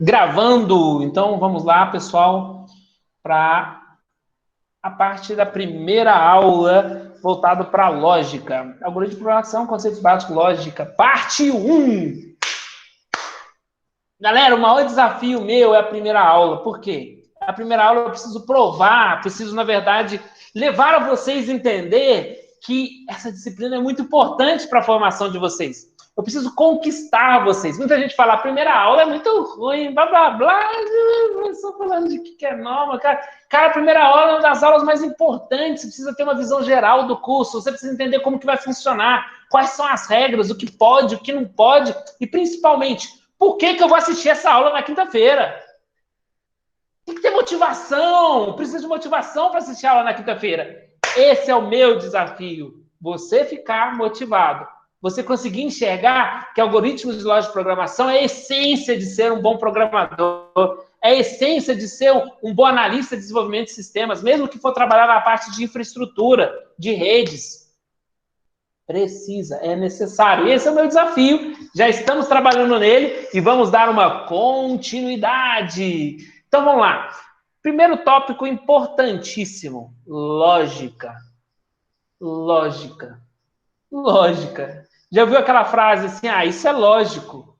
Gravando. Então, vamos lá, pessoal, para a parte da primeira aula voltado para a lógica. Algoritmo de programação, conceitos básicos, lógica, parte 1. Galera, o maior desafio meu é a primeira aula. Por quê? A primeira aula eu preciso provar, preciso, na verdade, levar a vocês a entender que essa disciplina é muito importante para a formação de vocês. Eu preciso conquistar vocês. Muita gente fala, a primeira aula é muito ruim, blá, blá, blá. Eu estou falando de que é norma, cara. Cara, a primeira aula é uma das aulas mais importantes. Você precisa ter uma visão geral do curso. Você precisa entender como que vai funcionar, quais são as regras, o que pode, o que não pode. E, principalmente, por que eu vou assistir essa aula na quinta-feira? Tem que ter motivação. Precisa de motivação para assistir a aula na quinta-feira. Esse é o meu desafio. Você ficar motivado. Você conseguir enxergar que algoritmos de lógica de programação é a essência de ser um bom programador, é a essência de ser um bom analista de desenvolvimento de sistemas, mesmo que for trabalhar na parte de infraestrutura, de redes. Precisa, é necessário. Esse é o meu desafio. Já estamos trabalhando nele e vamos dar uma continuidade. Então, vamos lá. Primeiro tópico importantíssimo: lógica. Lógica. Lógica. Já ouviu aquela frase assim, isso é lógico?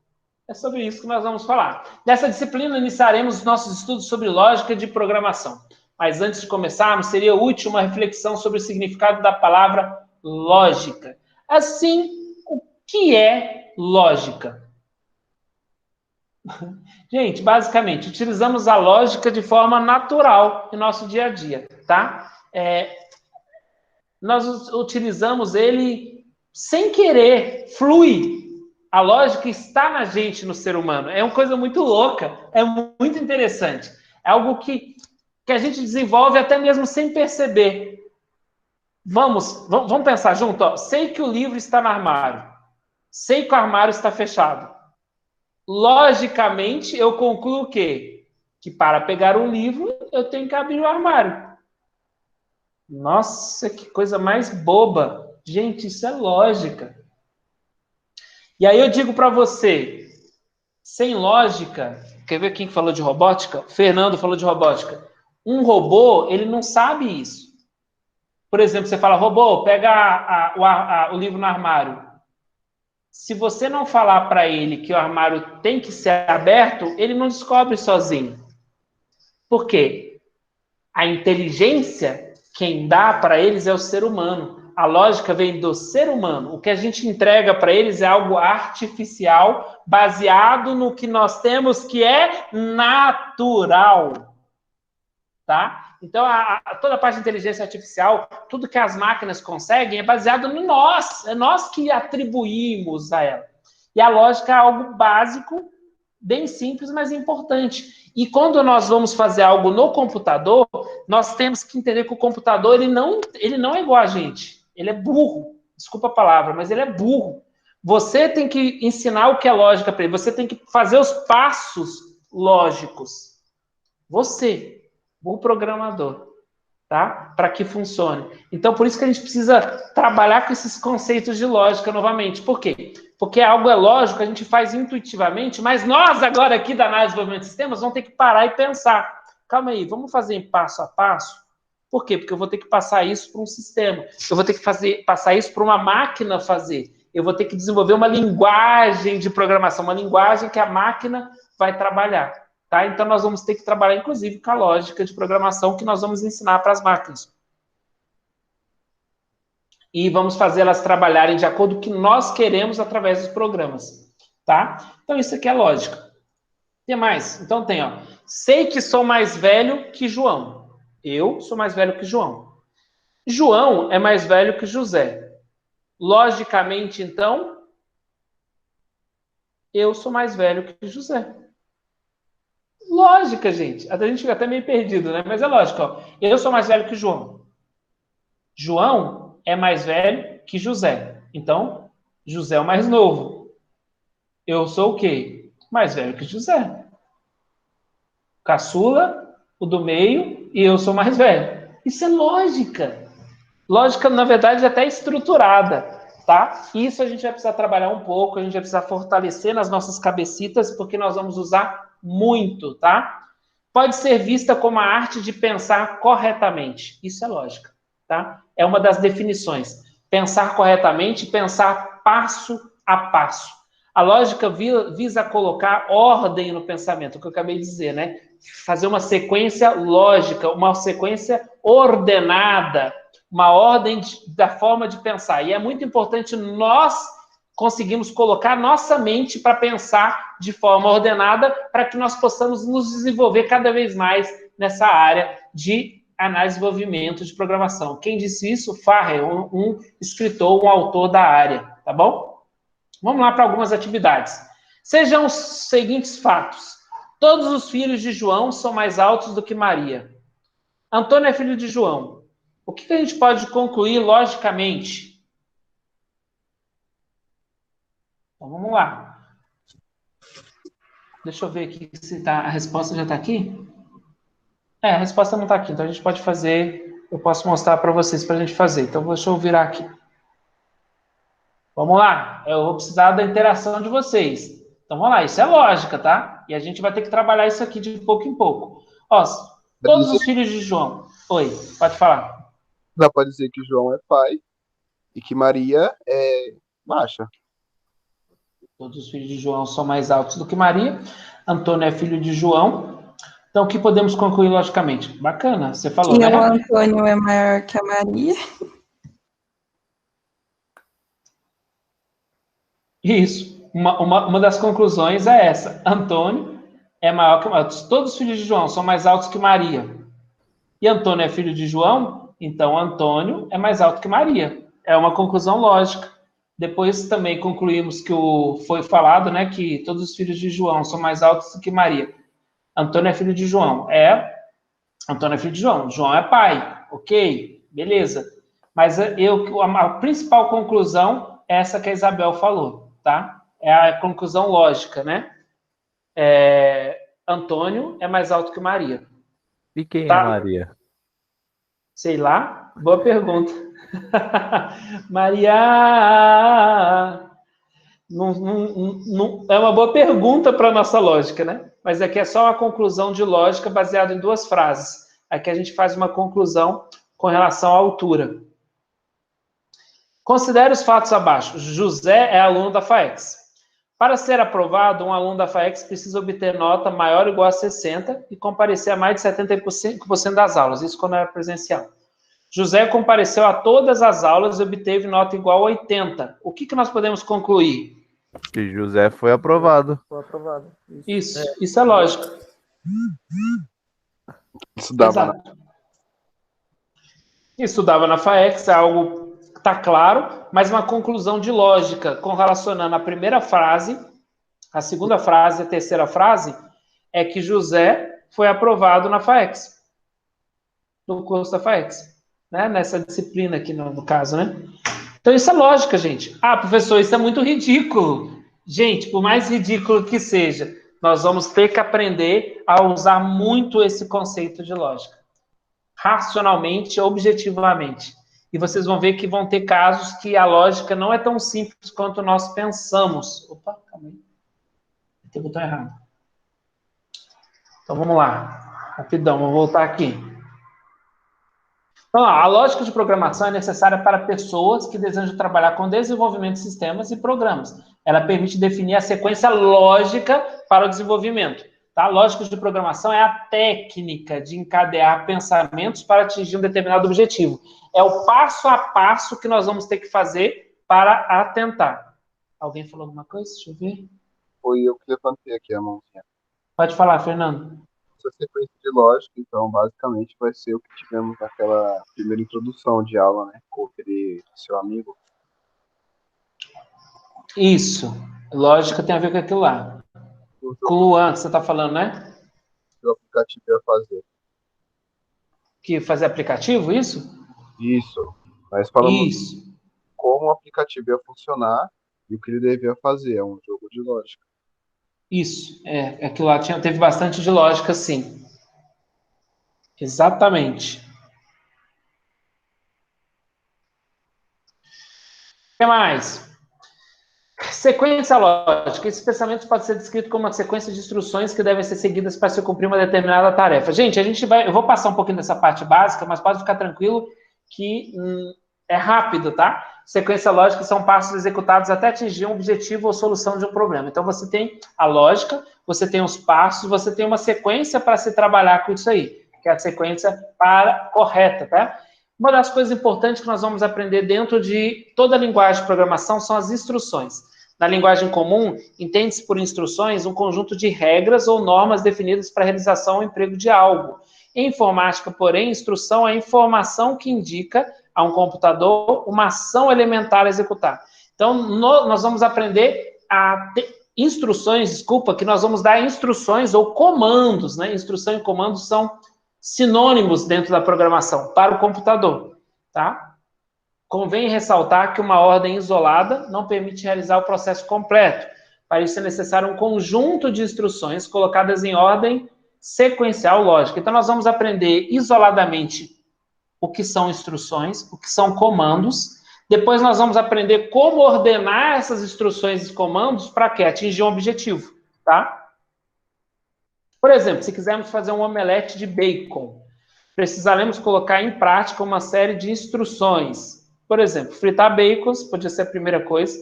É sobre isso que nós vamos falar. Nessa disciplina, iniciaremos nossos estudos sobre lógica de programação. Mas antes de começarmos, seria útil uma reflexão sobre o significado da palavra lógica. Assim, o que é lógica? Gente, basicamente, utilizamos a lógica de forma natural em nosso dia a dia, tá? Nós utilizamos ele sem querer, flui. A lógica está na gente, no ser humano. É uma coisa muito louca, é muito interessante. É algo que a gente desenvolve até mesmo sem perceber. Vamos pensar junto. Ó. Sei que o livro está no armário. Sei que o armário está fechado. Logicamente, eu concluo o quê? Que para pegar um livro, eu tenho que abrir o armário. Nossa, que coisa mais boba. Gente, isso é lógica. E aí eu digo para você, sem lógica, quer ver quem falou de robótica? Fernando falou de robótica. Um robô, ele não sabe isso. Por exemplo, você fala, robô, pega o livro no armário. Se você não falar para ele que o armário tem que ser aberto, ele não descobre sozinho. Por quê? A inteligência, quem dá para eles é o ser humano. A lógica vem do ser humano. O que a gente entrega para eles é algo artificial, baseado no que nós temos, que é natural. Tá? Então, toda a parte de inteligência artificial, tudo que as máquinas conseguem é baseado no nós. É nós que atribuímos a ela. E a lógica é algo básico, bem simples, mas importante. E quando nós vamos fazer algo no computador, nós temos que entender que o computador ele não é igual a gente. Ele é burro. Desculpa a palavra, mas ele é burro. Você tem que ensinar o que é lógica para ele. Você tem que fazer os passos lógicos. Você, o programador, tá? Para que funcione. Então, por isso que a gente precisa trabalhar com esses conceitos de lógica novamente. Por quê? Porque algo é lógico, a gente faz intuitivamente, mas nós agora aqui da análise de desenvolvimento de sistemas vamos ter que parar e pensar. Calma aí, vamos fazer em passo a passo? Por quê? Porque eu vou ter que passar isso para um sistema. Eu vou ter que passar isso para uma máquina fazer. Eu vou ter que desenvolver uma linguagem de programação, uma linguagem que a máquina vai trabalhar. Tá? Então, nós vamos ter que trabalhar, inclusive, com a lógica de programação que nós vamos ensinar para as máquinas. E vamos fazer elas trabalharem de acordo com o que nós queremos através dos programas. Tá? Então, isso aqui é lógica. O que mais? Então, tem, ó. Sei que sou mais velho que João. Eu sou mais velho que João. João é mais velho que José. Logicamente, então, eu sou mais velho que José. Lógica, gente. A gente fica até meio perdido, né? Mas é lógico, ó. Eu sou mais velho que João. João é mais velho que José. Então, José é o mais novo. Eu sou o quê? Mais velho que José. Caçula, o do meio, e eu sou mais velho. Isso é lógica. Lógica, na verdade, até estruturada, tá? Isso a gente vai precisar trabalhar um pouco, a gente vai precisar fortalecer nas nossas cabecitas, porque nós vamos usar muito, tá? Pode ser vista como a arte de pensar corretamente. Isso é lógica, tá? É uma das definições. Pensar corretamente, pensar passo a passo. A lógica visa colocar ordem no pensamento, o que eu acabei de dizer, né? Fazer uma sequência lógica, uma sequência ordenada, uma ordem da forma de pensar. E é muito importante nós conseguirmos colocar nossa mente para pensar de forma ordenada, para que nós possamos nos desenvolver cada vez mais nessa área de análise e desenvolvimento de programação. Quem disse isso? Farrer, um escritor, um autor da área, tá bom? Vamos lá para algumas atividades. Sejam os seguintes fatos. Todos os filhos de João são mais altos do que Maria. Antônio é filho de João. O que a gente pode concluir logicamente? Então, vamos lá. Deixa eu ver aqui se tá, a resposta já está aqui. A resposta não está aqui, então a gente pode fazer, eu posso mostrar para vocês para a gente fazer. Então, deixa eu virar aqui. Vamos lá, eu vou precisar da interação de vocês. Então, vamos lá, isso é lógica, tá? E a gente vai ter que trabalhar isso aqui de pouco em pouco. Ó, todos os filhos de João. Oi, pode falar. Dá para dizer que João é pai e que Maria é macha. Todos os filhos de João são mais altos do que Maria. Antônio é filho de João. Então, o que podemos concluir logicamente? Bacana, você falou, Que o né? Antônio é maior que a Maria. Isso. Uma das conclusões é essa. Antônio é maior que Maria. Todos os filhos de João são mais altos que Maria. E Antônio é filho de João, então Antônio é mais alto que Maria. É uma conclusão lógica. Depois também concluímos que foi falado, né, que todos os filhos de João são mais altos do que Maria. Antônio é filho de João. Antônio é filho de João. João é pai. Ok, beleza. Mas a principal conclusão é essa que a Isabel falou, tá? É a conclusão lógica, né? Antônio é mais alto que Maria. E quem é Tá? Maria? Sei lá. Boa pergunta. Maria. É uma boa pergunta para a nossa lógica, né? Mas aqui é só uma conclusão de lógica baseada em duas frases. Aqui a gente faz uma conclusão com relação à altura. Considere os fatos abaixo. José é aluno da FAEX. Para ser aprovado, um aluno da FAEX precisa obter nota maior ou igual a 60 e comparecer a mais de 75% das aulas. Isso quando era presencial. José compareceu a todas as aulas e obteve nota igual a 80. O que nós podemos concluir? Que José foi aprovado. Isso é lógico. Estudava na FAEX, é algo que está claro, mas uma conclusão de lógica, correlacionando a primeira frase, a segunda frase e a terceira frase, é que José foi aprovado na FAEX, no curso da FAEX, né? Nessa disciplina aqui, no caso, né? Então, isso é lógica, gente. Ah, professor, isso é muito ridículo. Gente, por mais ridículo que seja, nós vamos ter que aprender a usar muito esse conceito de lógica. Racionalmente, objetivamente. E vocês vão ver que vão ter casos que a lógica não é tão simples quanto nós pensamos. Opa, calma aí. Tem botão errado. Então, vamos lá. Rapidão, vou voltar aqui. Então, a lógica de programação é necessária para pessoas que desejam trabalhar com desenvolvimento de sistemas e programas. Ela permite definir a sequência lógica para o desenvolvimento. Tá? A lógica de programação é a técnica de encadear pensamentos para atingir um determinado objetivo. É o passo a passo que nós vamos ter que fazer para atentar. Alguém falou alguma coisa? Deixa eu ver. Foi eu que levantei aqui a mãozinha. Pode falar, Fernando. Essa sequência de lógica, então, basicamente vai ser o que tivemos naquela primeira introdução de aula, né? Com aquele seu amigo. Isso. Lógica tem a ver com aquilo lá. Com o Luan, que você está falando, né? Que o aplicativo ia fazer. Que fazer aplicativo, isso? Isso. Mas falamos Isso. como o aplicativo ia funcionar e o que ele devia fazer. É um jogo de lógica. Isso. Aquilo lá teve bastante de lógica, sim. Exatamente. O que mais? Sequência lógica. Esses pensamentos podem ser descritos como uma sequência de instruções que devem ser seguidas para se cumprir uma determinada tarefa. Gente, eu vou passar um pouquinho dessa parte básica, mas pode ficar tranquilo que é rápido, tá? Sequência lógica são passos executados até atingir um objetivo ou solução de um problema. Então, você tem a lógica, você tem os passos, você tem uma sequência para se trabalhar com isso aí, que é a sequência correta, tá? Uma das coisas importantes que nós vamos aprender dentro de toda a linguagem de programação são as instruções. Na linguagem comum, entende-se por instruções um conjunto de regras ou normas definidas para a realização ou emprego de algo. Em informática, porém, instrução é a informação que indica a um computador uma ação elementar a executar. Então, nós vamos aprender a ter que nós vamos dar instruções ou comandos, né? Instrução e comando são sinônimos dentro da programação para o computador, tá? Convém ressaltar que uma ordem isolada não permite realizar o processo completo. Para isso é necessário um conjunto de instruções colocadas em ordem sequencial lógica. Então, nós vamos aprender isoladamente o que são instruções, o que são comandos. Depois nós vamos aprender como ordenar essas instruções e comandos para quê? Atingir um objetivo, tá? Por exemplo, se quisermos fazer um omelete de bacon, precisaremos colocar em prática uma série de instruções. Por exemplo, fritar bacons, podia ser a primeira coisa.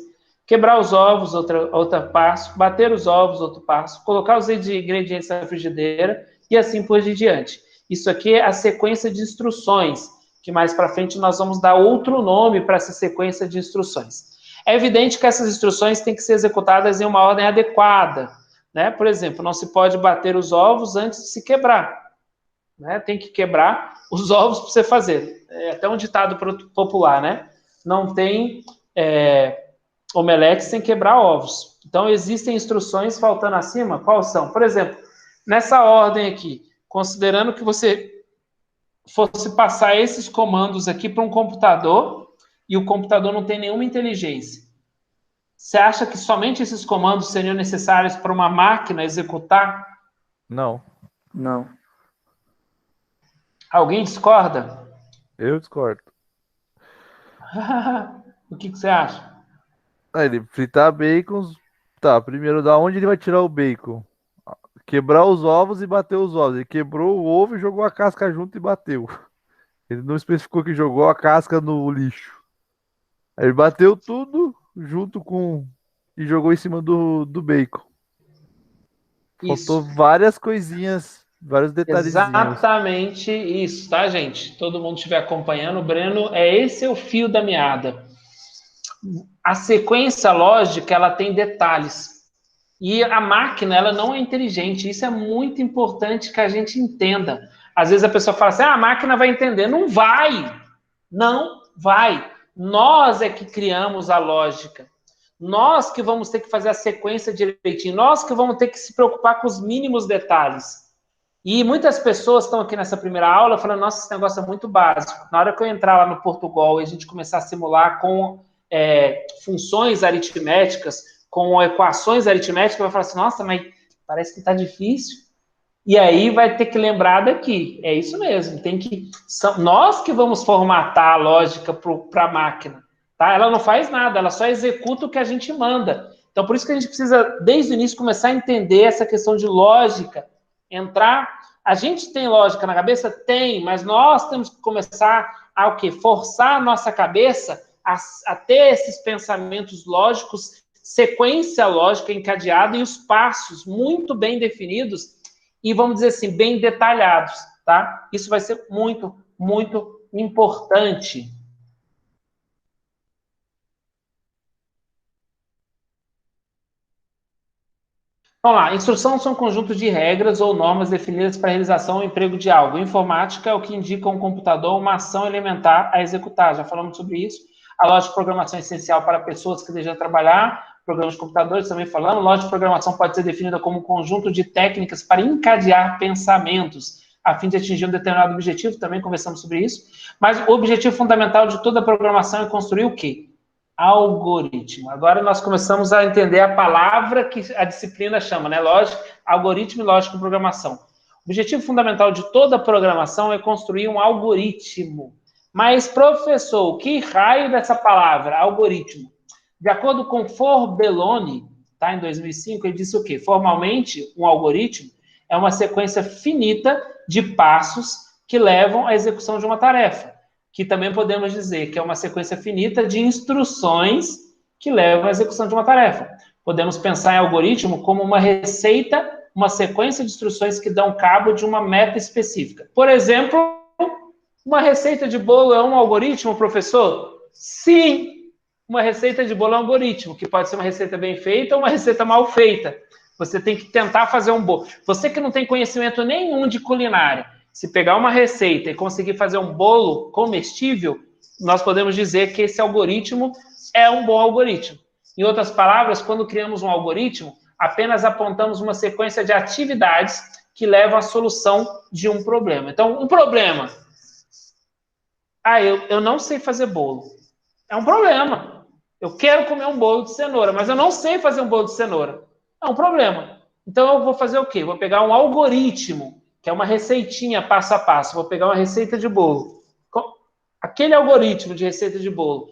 Quebrar os ovos, outro passo. Bater os ovos, outro passo. Colocar os ingredientes na frigideira e assim por diante. Isso aqui é a sequência de instruções, que mais para frente nós vamos dar outro nome para essa sequência de instruções. É evidente que essas instruções têm que ser executadas em uma ordem adequada, né? Por exemplo, não se pode bater os ovos antes de se quebrar, né? Tem que quebrar os ovos para você fazer. É até um ditado popular, né? Não tem omelete sem quebrar ovos. Então, existem instruções faltando acima. Quais são? Por exemplo, nessa ordem aqui, considerando que você fosse passar esses comandos aqui para um computador e o computador não tem nenhuma inteligência, você acha que somente esses comandos seriam necessários para uma máquina executar? Não. Não. Alguém discorda? Eu discordo. O que você acha? Ele fritar bacon. Tá, primeiro, da onde ele vai tirar o bacon? Quebrar os ovos e bater os ovos. Ele quebrou o ovo e jogou a casca junto e bateu. Ele não especificou que jogou a casca no lixo. Aí ele bateu tudo junto com... E jogou em cima do bacon. Faltou Isso. várias coisinhas, vários detalhezinhos. Exatamente isso, tá, gente? Todo mundo estiver acompanhando, o Breno, esse é o fio da meada. A sequência lógica, ela tem detalhes. E a máquina, ela não é inteligente. Isso é muito importante que a gente entenda. Às vezes a pessoa fala assim, a máquina vai entender. Não vai. Não vai. Nós é que criamos a lógica. Nós que vamos ter que fazer a sequência direitinho. Nós que vamos ter que se preocupar com os mínimos detalhes. E muitas pessoas estão aqui nessa primeira aula falando, nossa, esse negócio é muito básico. Na hora que eu entrar lá no Portugal e a gente começar a simular com funções aritméticas, com equações aritméticas, vai falar assim, nossa, mas parece que está difícil. E aí vai ter que lembrar daqui. É isso mesmo. Nós que vamos formatar a lógica para a máquina. Tá? Ela não faz nada, ela só executa o que a gente manda. Então, por isso que a gente precisa, desde o início, começar a entender essa questão de lógica. A gente tem lógica na cabeça? Tem, mas nós temos que começar a o quê? Forçar a nossa cabeça a ter esses pensamentos lógicos, sequência lógica encadeada e os passos muito bem definidos e, vamos dizer assim, bem detalhados, tá? Isso vai ser muito, muito importante. Vamos lá, instruções são um conjunto de regras ou normas definidas para a realização ou emprego de algo. Informática é o que indica a um computador uma ação elementar a executar. Já falamos sobre isso. A lógica de programação é essencial para pessoas que desejam trabalhar. Programas de computadores também falando. Lógica de programação pode ser definida como um conjunto de técnicas para encadear pensamentos a fim de atingir um determinado objetivo. Também conversamos sobre isso. Mas o objetivo fundamental de toda a programação é construir o quê? Algoritmo. Agora nós começamos a entender a palavra que a disciplina chama, né? Lógica, algoritmo e lógica de programação. O objetivo fundamental de toda a programação é construir um algoritmo. Mas, professor, que raio dessa palavra, algoritmo? De acordo com For-Belloni, tá, em 2005, ele disse o quê? Formalmente, um algoritmo é uma sequência finita de passos que levam à execução de uma tarefa, que também podemos dizer que é uma sequência finita de instruções que levam à execução de uma tarefa. Podemos pensar em algoritmo como uma receita, uma sequência de instruções que dão cabo de uma meta específica. Por exemplo, uma receita de bolo é um algoritmo, professor? Sim! Uma receita de bolo é um algoritmo, que pode ser uma receita bem feita ou uma receita mal feita. Você tem que tentar fazer um bolo. Você que não tem conhecimento nenhum de culinária, se pegar uma receita e conseguir fazer um bolo comestível, nós podemos dizer que esse algoritmo é um bom algoritmo. Em outras palavras, quando criamos um algoritmo, apenas apontamos uma sequência de atividades que levam à solução de um problema. Então, um problema. Eu não sei fazer bolo. É um problema. Eu quero comer um bolo de cenoura, mas eu não sei fazer um bolo de cenoura. É um problema. Então, eu vou fazer o quê? Vou pegar um algoritmo, que é uma receitinha passo a passo. Vou pegar uma receita de bolo. Aquele algoritmo de receita de bolo,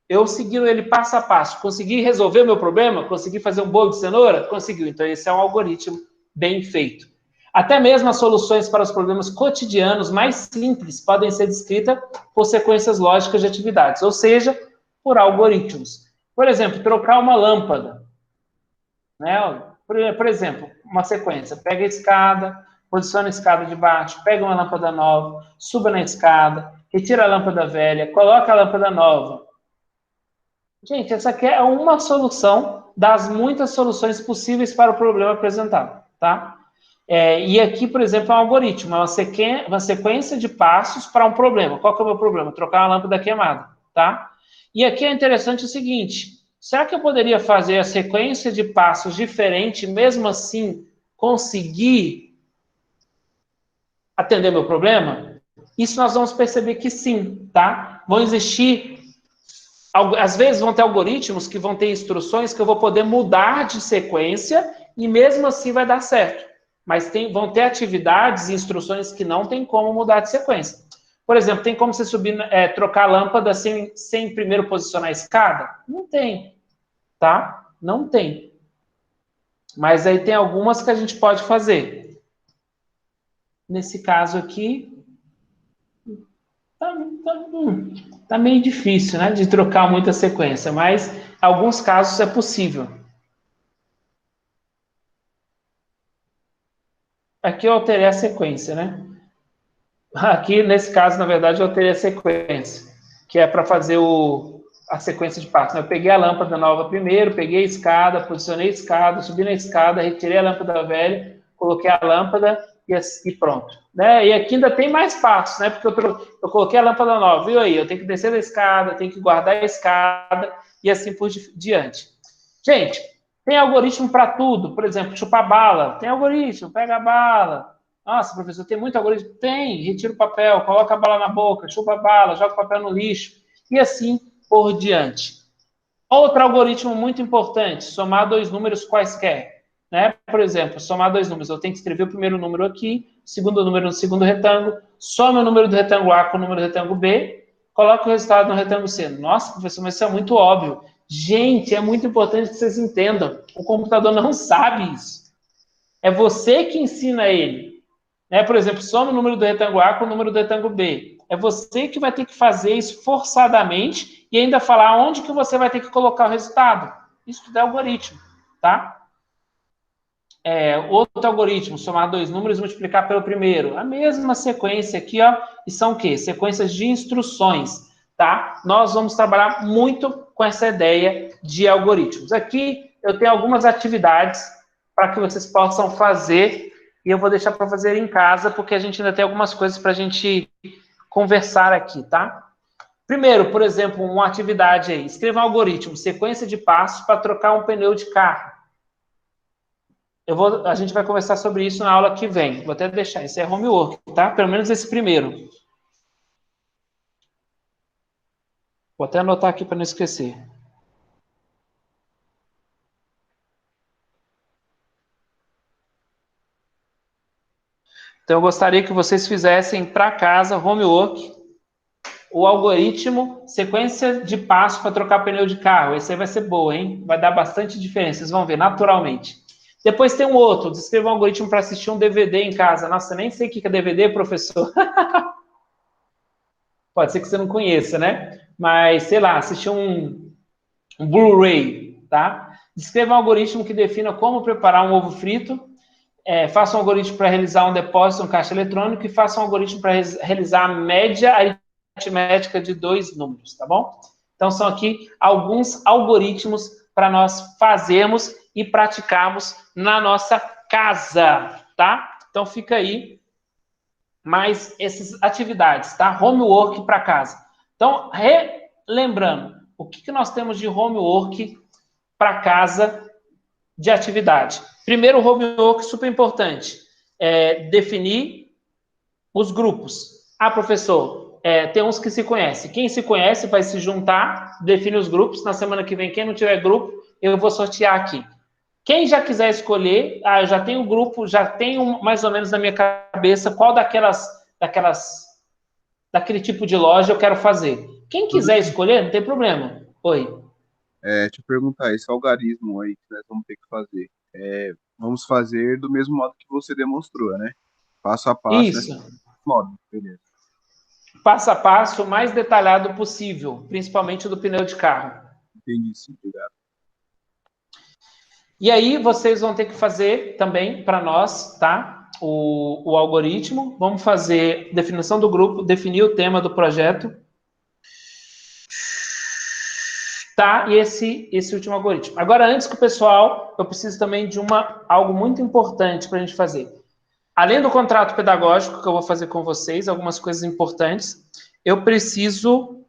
eu seguindo ele passo a passo, consegui resolver o meu problema? Consegui fazer um bolo de cenoura? Conseguiu. Então, esse é um algoritmo bem feito. Até mesmo as soluções para os problemas cotidianos mais simples podem ser descritas por sequências lógicas de atividades, ou seja, por algoritmos. Por exemplo, trocar uma lâmpada. Né? Por exemplo, uma sequência. Pega a escada, posiciona a escada de baixo, pega uma lâmpada nova, suba na escada, retira a lâmpada velha, coloca a lâmpada nova. Gente, essa aqui é uma solução das muitas soluções possíveis para o problema apresentado, tá? E aqui, por exemplo, é um algoritmo, é uma sequência de passos para um problema. Qual que é o meu problema? Trocar uma lâmpada queimada, tá? E aqui é interessante o seguinte, será que eu poderia fazer a sequência de passos diferente, mesmo assim conseguir atender meu problema? Isso nós vamos perceber que sim, tá? Vão existir, às vezes vão ter algoritmos que vão ter instruções que eu vou poder mudar de sequência e mesmo assim vai dar certo. Mas vão ter atividades e instruções que não tem como mudar de sequência. Por exemplo, tem como você subir, trocar a lâmpada sem primeiro posicionar a escada? Não tem, tá? Não tem. Mas aí tem algumas que a gente pode fazer. Nesse caso aqui, tá meio difícil, né? De trocar muita sequência, mas em alguns casos é possível. Aqui eu alterei a sequência, né? Aqui, nesse caso, na verdade, eu alterei a sequência, que é para fazer a sequência de passos. Eu peguei a lâmpada nova primeiro, peguei a escada, posicionei a escada, subi na escada, retirei a lâmpada velha, coloquei a lâmpada e pronto. Né? E aqui ainda tem mais passos, né? Porque eu coloquei a lâmpada nova, viu aí? Eu tenho que descer da escada, tenho que guardar a escada e assim por diante. Gente, tem algoritmo para tudo. Por exemplo, chupar bala. Tem algoritmo, pega a bala. Nossa, professor, tem muito algoritmo? Tem. Retira o papel, coloca a bala na boca, chupa a bala, joga o papel no lixo. E assim por diante. Outro algoritmo muito importante, somar dois números quaisquer. Né? Por exemplo, somar dois números. Eu tenho que escrever o primeiro número aqui, o segundo número no segundo retângulo, soma o número do retângulo A com o número do retângulo B, coloca o resultado no retângulo C. Nossa, professor, mas isso é muito óbvio. Gente, é muito importante que vocês entendam. O computador não sabe isso. É você que ensina ele. Né? Por exemplo, soma o número do retângulo A com o número do retângulo B. É você que vai ter que fazer isso forçadamente e ainda falar onde que você vai ter que colocar o resultado. Isso tudo é algoritmo, tá? Outro algoritmo, somar dois números e multiplicar pelo primeiro. A mesma sequência aqui, ó, e são o quê? Sequências de instruções, tá? Nós vamos trabalhar muito com essa ideia de algoritmos. Aqui eu tenho algumas atividades para que vocês possam fazer e eu vou deixar para fazer em casa, porque a gente ainda tem algumas coisas para a gente conversar aqui, tá? Primeiro, por exemplo, uma atividade aí. Escreva um algoritmo, sequência de passos para trocar um pneu de carro. A gente vai conversar sobre isso na aula que vem. Vou até deixar, isso é homework, tá? Pelo menos esse primeiro. Vou até anotar aqui para não esquecer. Então, eu gostaria que vocês fizessem para casa homework o algoritmo, sequência de passos para trocar pneu de carro. Esse aí vai ser boa, hein? Vai dar bastante diferença, vocês vão ver, naturalmente. Depois tem um outro, descreva um algoritmo para assistir um DVD em casa. Nossa, nem sei o que é DVD, professor. Pode ser que você não conheça, né? Mas, sei lá, assistir um Blu-ray, tá? Descreva um algoritmo que defina como preparar um ovo frito. Faça um algoritmo para realizar um depósito em um caixa eletrônico e faça um algoritmo para realizar a média aritmética de 2 números, tá bom? Então, são aqui alguns algoritmos para nós fazermos e praticarmos na nossa casa, tá? Então, fica aí mais essas atividades, tá? Homework para casa. Então, lembrando, o que nós temos de homework para casa de atividade? Primeiro, o homework super importante, definir os grupos. Ah, professor, tem uns que se conhecem. Quem se conhece vai se juntar, define os grupos. Na semana que vem, quem não tiver grupo, eu vou sortear aqui. Quem já quiser escolher, eu já tenho o grupo, já tenho mais ou menos na minha cabeça qual daquele tipo de loja eu quero fazer. Quem quiser escolher, não tem problema. Oi. Deixa eu perguntar, esse algarismo aí que nós vamos ter que fazer, vamos fazer do mesmo modo que você demonstrou, né? Passo a passo. Isso. Nesse modo, beleza. Passo a passo, o mais detalhado possível, principalmente do pneu de carro. Entendi, sim, obrigado. E aí, vocês vão ter que fazer também para nós, tá? O algoritmo. Vamos fazer definição do grupo, definir o tema do projeto. Tá? E esse último algoritmo. Agora, antes que o pessoal, eu preciso também de algo muito importante para a gente fazer. Além do contrato pedagógico que eu vou fazer com vocês, algumas coisas importantes, eu preciso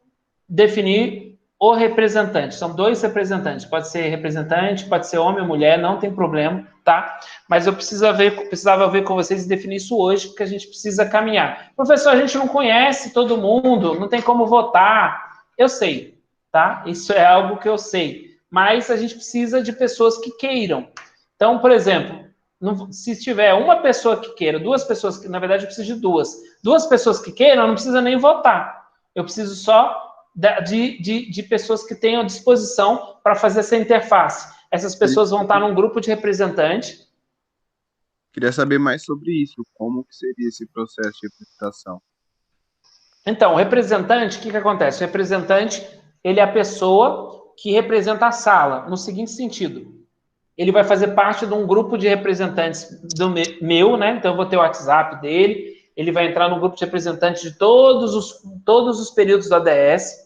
definir o representante. São 2 representantes. Pode ser representante, pode ser homem ou mulher, não tem problema, tá? Mas eu precisava ver com vocês e definir isso hoje, porque a gente precisa caminhar. Professor, a gente não conhece todo mundo, não tem como votar. Eu sei, tá? Isso é algo que eu sei. Mas a gente precisa de pessoas que queiram. Então, por exemplo, se tiver uma pessoa que queira, 2 pessoas que, na verdade, eu preciso de 2 pessoas que queiram, não precisa nem votar. Eu preciso só de pessoas que tenham disposição para fazer essa interface. Essas pessoas vão estar num grupo de representante. Queria saber mais sobre isso, como que seria esse processo de representação. Então, o representante, o que acontece? O representante, ele é a pessoa que representa a sala, no seguinte sentido. Ele vai fazer parte de um grupo de representantes do meu, né? Então, eu vou ter o WhatsApp dele, ele vai entrar no grupo de representantes de todos os períodos da ADS,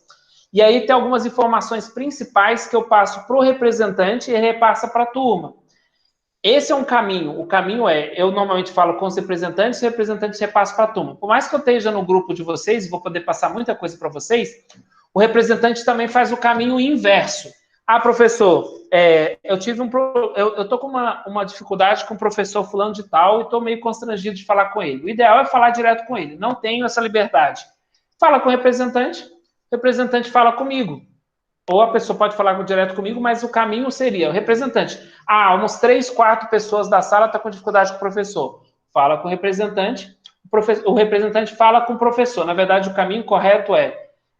e aí tem algumas informações principais que eu passo para o representante e ele repassa para a turma. Esse é um caminho. O caminho eu normalmente falo com os representantes repassa para a turma. Por mais que eu esteja no grupo de vocês, vou poder passar muita coisa para vocês, o representante também faz o caminho inverso. Ah, professor, eu estou com uma dificuldade com o professor fulano de tal e estou meio constrangido de falar com ele. O ideal é falar direto com ele. Não tenho essa liberdade. Fala com o representante fala comigo. Ou a pessoa pode falar direto comigo, mas o caminho seria o representante. Umas 3, 4 pessoas da sala estão com dificuldade com o professor. Fala com o representante fala com o professor. Na verdade, o caminho correto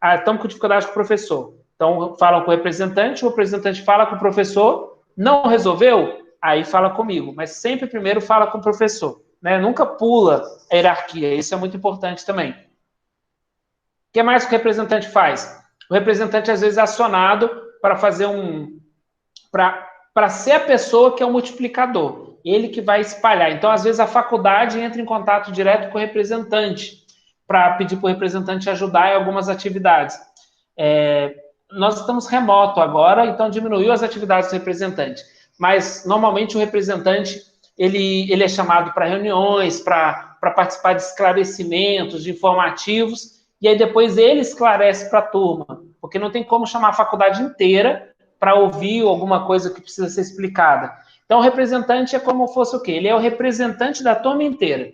estamos com dificuldade com o professor. Então, falam com o representante fala com o professor, não resolveu? Aí fala comigo, mas sempre primeiro fala com o professor, né? Nunca pula a hierarquia, isso é muito importante também. O que mais que o representante faz? O representante, às vezes, é acionado para fazer para ser a pessoa que é o multiplicador, ele que vai espalhar. Então, às vezes, a faculdade entra em contato direto com o representante, para pedir para o representante ajudar em algumas atividades. Nós estamos remoto agora, então diminuiu as atividades do representante. Mas, normalmente, o representante ele é chamado para reuniões, para participar de esclarecimentos, de informativos, e aí depois ele esclarece para a turma, porque não tem como chamar a faculdade inteira para ouvir alguma coisa que precisa ser explicada. Então, o representante é como fosse o quê? Ele é o representante da turma inteira.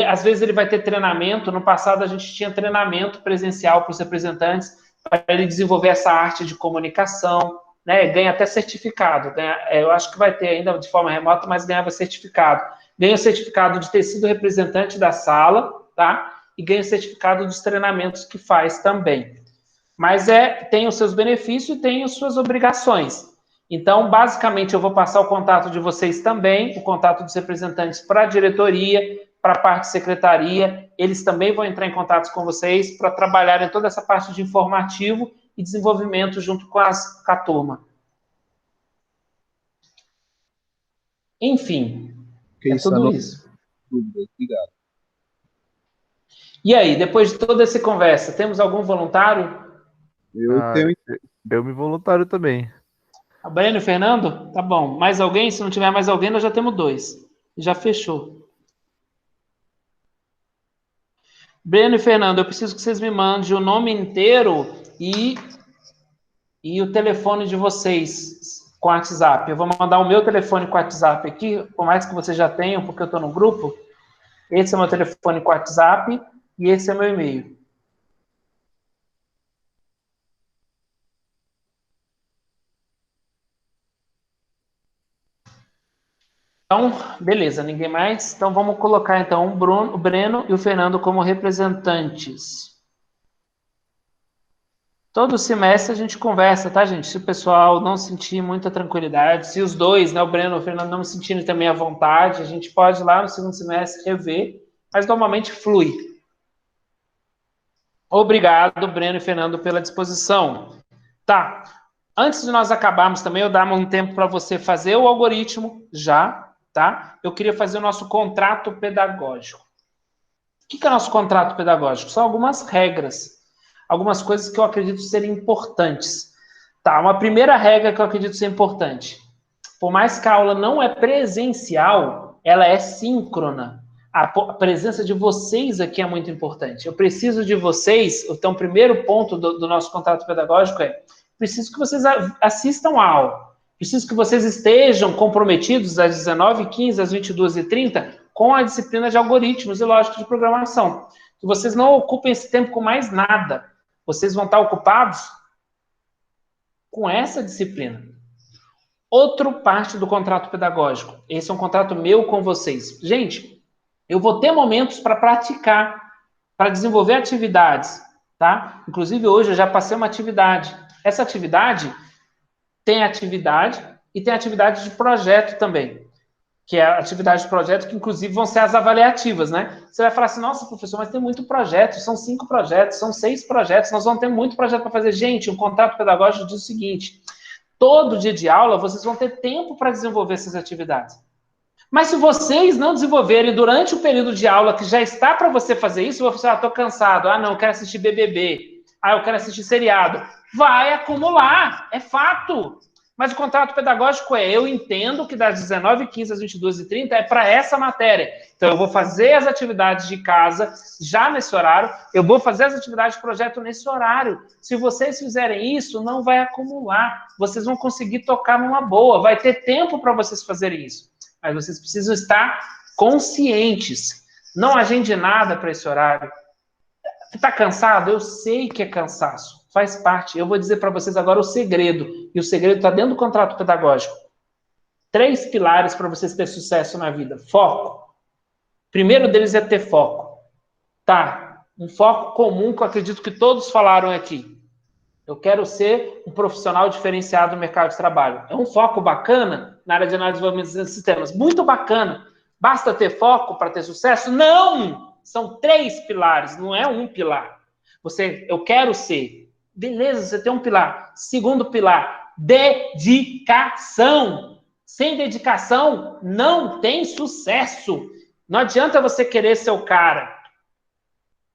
Às vezes ele vai ter treinamento. No passado, a gente tinha treinamento presencial para os representantes, para ele desenvolver essa arte de comunicação, né? Ganha até certificado. Eu acho que vai ter ainda de forma remota, mas ganhava certificado. Ganha o certificado de ter sido representante da sala, tá? e ganha o certificado dos treinamentos que faz também. Mas tem os seus benefícios e tem as suas obrigações. Então, basicamente, eu vou passar o contato de vocês também, o contato dos representantes para a diretoria, para a parte de secretaria. Eles também vão entrar em contato com vocês para trabalharem toda essa parte de informativo e desenvolvimento junto com a turma. Enfim, é tudo isso. Obrigado. E aí, depois de toda essa conversa, temos algum voluntário? Eu me voluntário também. A Breno e o Fernando? Tá bom. Mais alguém? Se não tiver mais alguém, nós já temos 2. Já fechou. Breno e Fernando, eu preciso que vocês me mandem o nome inteiro e o telefone de vocês com o WhatsApp. Eu vou mandar o meu telefone com o WhatsApp aqui, por mais que vocês já tenham, porque eu estou no grupo. Esse é o meu telefone com o WhatsApp e esse é o meu e-mail. Então, beleza, ninguém mais? Então, vamos colocar, então, o Breno e o Fernando como representantes. Todo semestre a gente conversa, tá, gente? Se o pessoal não sentir muita tranquilidade, se os dois, né, o Breno e o Fernando, não sentirem também à vontade, a gente pode ir lá no segundo semestre rever, mas normalmente flui. Obrigado, Breno e Fernando, pela disposição. Tá. Antes de nós acabarmos também, eu dar um tempo para você fazer o algoritmo já. Tá? Eu queria fazer o nosso contrato pedagógico. O que é o nosso contrato pedagógico? São algumas regras, algumas coisas que eu acredito serem importantes. Tá, uma primeira regra que eu acredito ser importante. Por mais que a aula não é presencial, ela é síncrona. A presença de vocês aqui é muito importante. Eu preciso de vocês, então o primeiro ponto do nosso contrato pedagógico é: preciso que vocês assistam a aula. Preciso que vocês estejam comprometidos às 19h15, às 22h30, com a disciplina de algoritmos e lógica de programação. Que vocês não ocupem esse tempo com mais nada. Vocês vão estar ocupados com essa disciplina. Outra parte do contrato pedagógico. Esse é um contrato meu com vocês. Gente, eu vou ter momentos para praticar, para desenvolver atividades, tá? Inclusive, hoje eu já passei uma atividade. Essa atividade... tem atividade e tem atividade de projeto também, que é a atividade de projeto que, inclusive, vão ser as avaliativas, né? Você vai falar assim, nossa, professor, mas tem muito projeto, são 5 projetos, são 6 projetos, nós vamos ter muito projeto para fazer. Gente, um contrato pedagógico diz o seguinte, todo dia de aula vocês vão ter tempo para desenvolver essas atividades. Mas se vocês não desenvolverem durante o período de aula que já está para você fazer isso, você vai falar, estou cansado, não, eu quero assistir BBB, eu quero assistir seriado. Vai acumular, é fato. Mas o contrato pedagógico eu entendo que das 19h15 às 22h30 é para essa matéria. Então, eu vou fazer as atividades de casa já nesse horário, eu vou fazer as atividades de projeto nesse horário. Se vocês fizerem isso, não vai acumular. Vocês vão conseguir tocar numa boa, vai ter tempo para vocês fazerem isso. Mas vocês precisam estar conscientes. Não agende nada para esse horário. Está cansado? Eu sei que é cansaço. Faz parte. Eu vou dizer para vocês agora o segredo. E o segredo está dentro do contrato pedagógico. 3 pilares para vocês terem sucesso na vida. Foco. Primeiro deles é ter foco. Tá. Um foco comum que eu acredito que todos falaram aqui. Eu quero ser um profissional diferenciado no mercado de trabalho. É um foco bacana na área de análise de desenvolvimento de sistemas. Muito bacana. Basta ter foco para ter sucesso? Não! São 3 pilares, não é um pilar. Eu quero ser. Beleza, você tem um pilar. Segundo pilar, dedicação. Sem dedicação, não tem sucesso. Não adianta você querer ser o cara,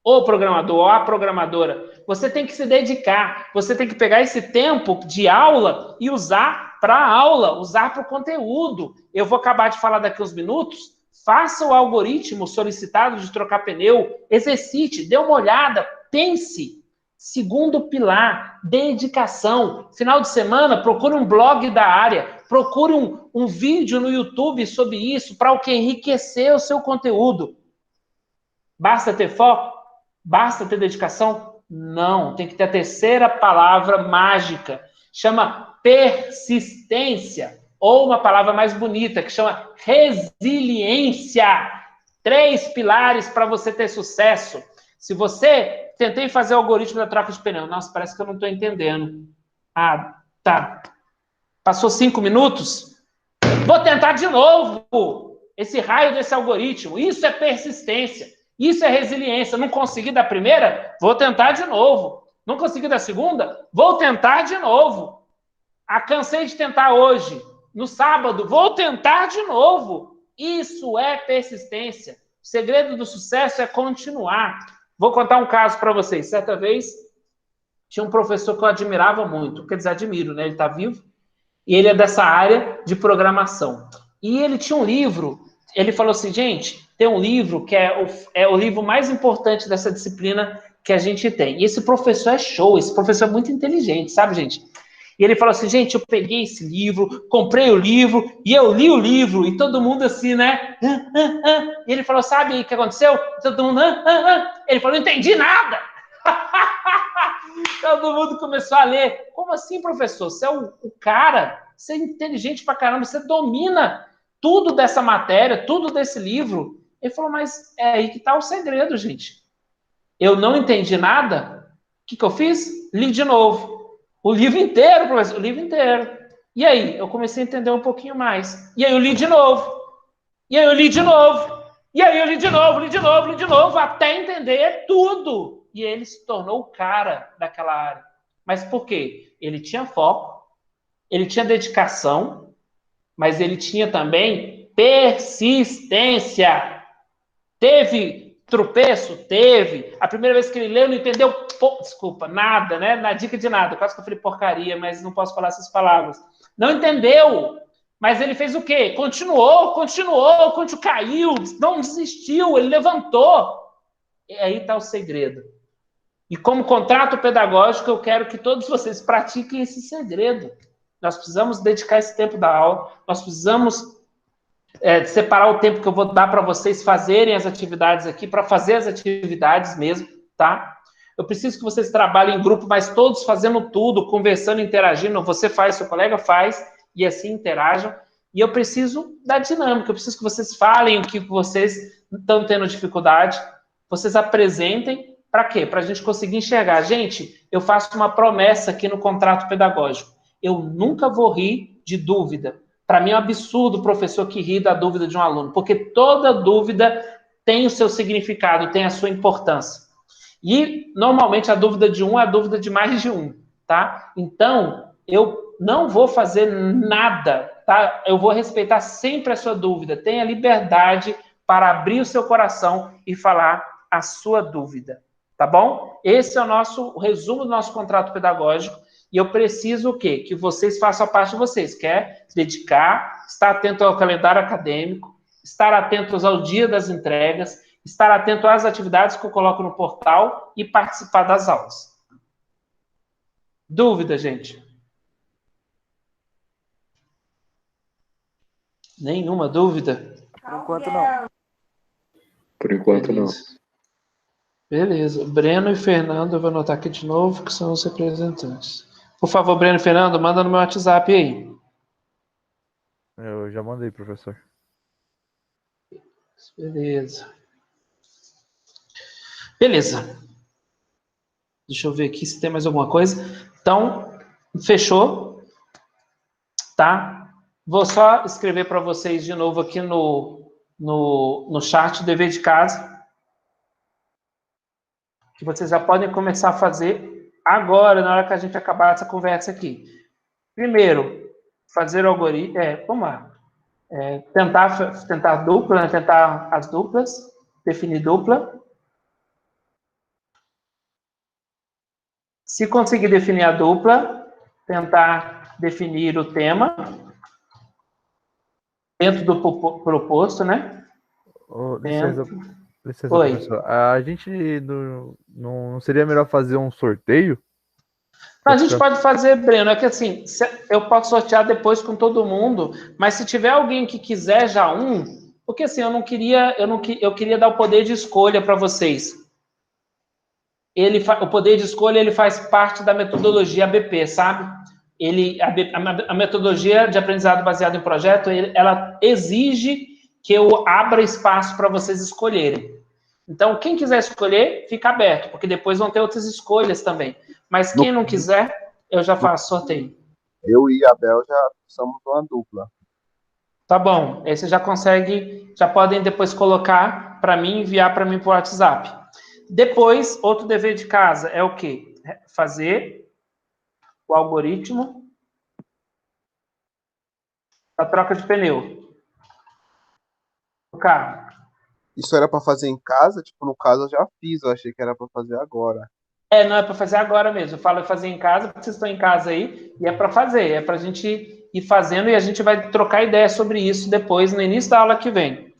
ou programador, ou a programadora. Você tem que se dedicar. Você tem que pegar esse tempo de aula e usar para a aula, usar para o conteúdo. Eu vou acabar de falar daqui uns minutos. Faça o algoritmo solicitado de trocar pneu, exercite, dê uma olhada, pense. Segundo pilar, dedicação. Final de semana, procure um blog da área, procure um vídeo no YouTube sobre isso, para o que enriquecer o seu conteúdo. Basta ter foco? Basta ter dedicação? Não, tem que ter a terceira palavra mágica, chama persistência. Ou uma palavra mais bonita, que chama resiliência. 3 pilares para você ter sucesso. Se você... Tentei fazer o algoritmo da troca de pneu. Nossa, parece que eu não estou entendendo. Ah, tá. Passou 5 minutos? Vou tentar de novo esse raio desse algoritmo. Isso é persistência. Isso é resiliência. Não consegui da primeira? Vou tentar de novo. Não consegui da segunda? Vou tentar de novo. Ah, cansei de tentar hoje. No sábado, vou tentar de novo. Isso é persistência. O segredo do sucesso é continuar. Vou contar um caso para vocês. Certa vez, tinha um professor que eu admirava muito. Quer dizer, admiro, né? Ele está vivo. E ele é dessa área de programação. E ele tinha um livro. Ele falou assim, gente, tem um livro que é o livro mais importante dessa disciplina que a gente tem. E esse professor é show. Esse professor é muito inteligente, sabe, gente? E ele falou assim, gente, eu peguei esse livro, comprei o livro, e eu li o livro, e todo mundo assim, né? E ele falou, sabe o que aconteceu? Todo mundo, Ele falou, não entendi nada. Todo mundo começou a ler. Como assim, professor? Você é o cara, você é inteligente pra caramba, você domina tudo dessa matéria, tudo desse livro. Ele falou, mas é aí que tá o segredo, gente. Eu não entendi nada. O que eu fiz? Li de novo. O livro inteiro, professor, o livro inteiro. E aí, eu comecei a entender um pouquinho mais. E aí eu li de novo. E aí eu li de novo. E aí eu li de novo, li de novo, até entender tudo. E ele se tornou o cara daquela área. Mas por quê? Ele tinha foco, ele tinha dedicação, mas ele tinha também persistência. Teve tropeço? Teve. A primeira vez que ele leu, não entendeu, desculpa, nada, né? Na dica de nada. Quase que eu falei porcaria, mas não posso falar essas palavras. Não entendeu, mas ele fez o quê? Continuou, caiu, não desistiu, ele levantou. E aí está o segredo. E como contrato pedagógico, eu quero que todos vocês pratiquem esse segredo. Nós precisamos dedicar esse tempo da aula, nós precisamos separar o tempo que eu vou dar para vocês fazerem as atividades aqui, para fazer as atividades mesmo, tá? Eu preciso que vocês trabalhem em grupo, mas todos fazendo tudo, conversando, interagindo. Você faz, seu colega faz, e assim interajam. E eu preciso da dinâmica, eu preciso que vocês falem o que vocês estão tendo dificuldade, vocês apresentem. Para quê? Para a gente conseguir enxergar. Gente, eu faço uma promessa aqui no contrato pedagógico. Eu nunca vou rir de dúvida. Para mim é um absurdo o professor que ri da dúvida de um aluno, porque toda dúvida tem o seu significado, tem a sua importância. E, normalmente, a dúvida de um é a dúvida de mais de um, tá? Então, eu não vou fazer nada, tá? Eu vou respeitar sempre a sua dúvida. Tenha liberdade para abrir o seu coração e falar a sua dúvida, tá bom? Esse é o resumo do nosso contrato pedagógico. E eu preciso o quê? Que vocês façam a parte de vocês, que é dedicar, estar atento ao calendário acadêmico, estar atentos ao dia das entregas, estar atento às atividades que eu coloco no portal e participar das aulas. Dúvida, gente? Nenhuma dúvida? Por enquanto, não. Por enquanto, não. Beleza. Breno e Fernando, eu vou anotar aqui de novo, que são os representantes. Por favor, Breno e Fernando, manda no meu WhatsApp aí. Eu já mandei, professor. Beleza. Beleza. Deixa eu ver aqui se tem mais alguma coisa. Então, fechou. Tá? Vou só escrever para vocês de novo aqui no chat, dever de casa. Que vocês já podem começar a fazer agora, na hora que a gente acabar essa conversa aqui. Primeiro, fazer o algoritmo. Vamos lá. Tentar dupla, né? Tentar as duplas, definir dupla. Se conseguir definir a dupla, tentar definir o tema dentro do proposto, né? Licença, professor. A gente não seria melhor fazer um sorteio? A gente pode fazer, Breno, é que assim, eu posso sortear depois com todo mundo, mas se tiver alguém que quiser já porque assim, eu queria dar o poder de escolha para vocês. O poder de escolha, ele faz parte da metodologia ABP, sabe? A metodologia de aprendizado baseado em projeto, ela exige que eu abra espaço para vocês escolherem. Então, quem quiser escolher, fica aberto, porque depois vão ter outras escolhas também. Mas quem não quiser, eu já faço sorteio. Eu e a Bel já somos uma dupla. Tá bom. Aí você já consegue, já podem depois colocar para mim, enviar para mim por WhatsApp. Depois, outro dever de casa é o quê? Fazer o algoritmo da troca de pneu do carro. Isso era pra fazer em casa? Tipo, no caso eu já fiz, eu achei que era pra fazer agora. Não é para fazer agora mesmo. Eu falo fazer em casa, porque vocês estão em casa aí, e é para fazer. É para a gente ir fazendo e a gente vai trocar ideia sobre isso depois, no início da aula que vem.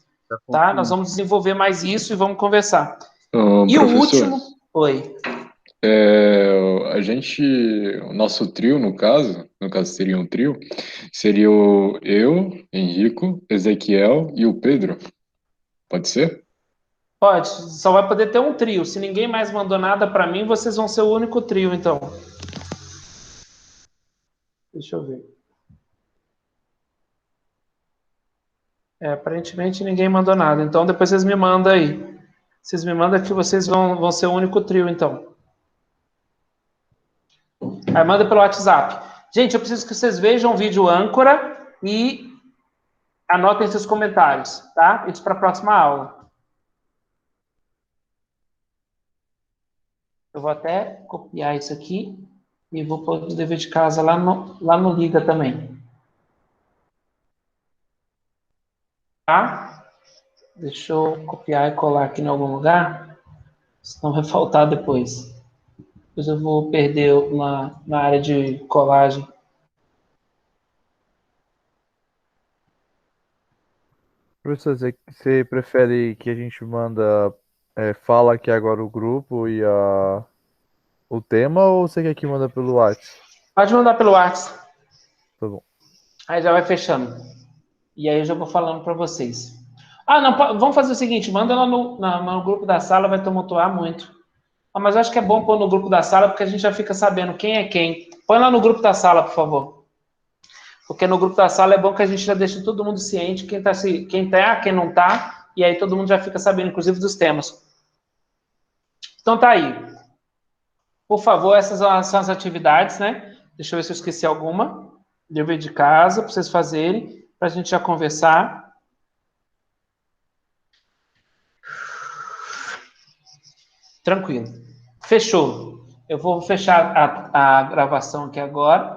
Tá? Nós vamos desenvolver mais isso e vamos conversar. E o Professor, último... Oi. a gente, o nosso trio, no caso seria um trio, seria eu, Henrico, Ezequiel e o Pedro. Pode ser? Pode, só vai poder ter um trio. Se ninguém mais mandou nada para mim, vocês vão ser o único trio, então. Deixa eu ver. Aparentemente ninguém mandou nada. Então depois vocês me mandam aí. Vocês me mandam que vocês vão ser o único trio, então. Aí manda pelo WhatsApp. Gente, eu preciso que vocês vejam o vídeo âncora e anotem seus comentários, tá? Isso para a próxima aula. Eu vou até copiar isso aqui e vou pôr o dever de casa lá no Liga também. Tá? Deixa eu copiar e colar aqui em algum lugar, senão vai faltar depois. Depois eu vou perder na área de colagem. Professor, você prefere que a gente fala aqui agora o grupo e o tema, ou você quer que manda pelo WhatsApp? Pode mandar pelo WhatsApp. Tá bom. Aí já vai fechando. E aí eu já vou falando para vocês. Ah, não, vamos fazer o seguinte, manda lá no grupo da sala, vai tumultuar muito. Ah, mas eu acho que é bom pôr no grupo da sala, porque a gente já fica sabendo quem é quem. Põe lá no grupo da sala, por favor. Porque no grupo da sala é bom que a gente já deixa todo mundo ciente, quem tá, quem não tá, e aí todo mundo já fica sabendo, inclusive, dos temas. Então tá aí. Por favor, essas são as atividades, né? Deixa eu ver se eu esqueci alguma. Dever de casa, para vocês fazerem, para a gente já conversar. Tranquilo. Fechou. Eu vou fechar a gravação aqui agora.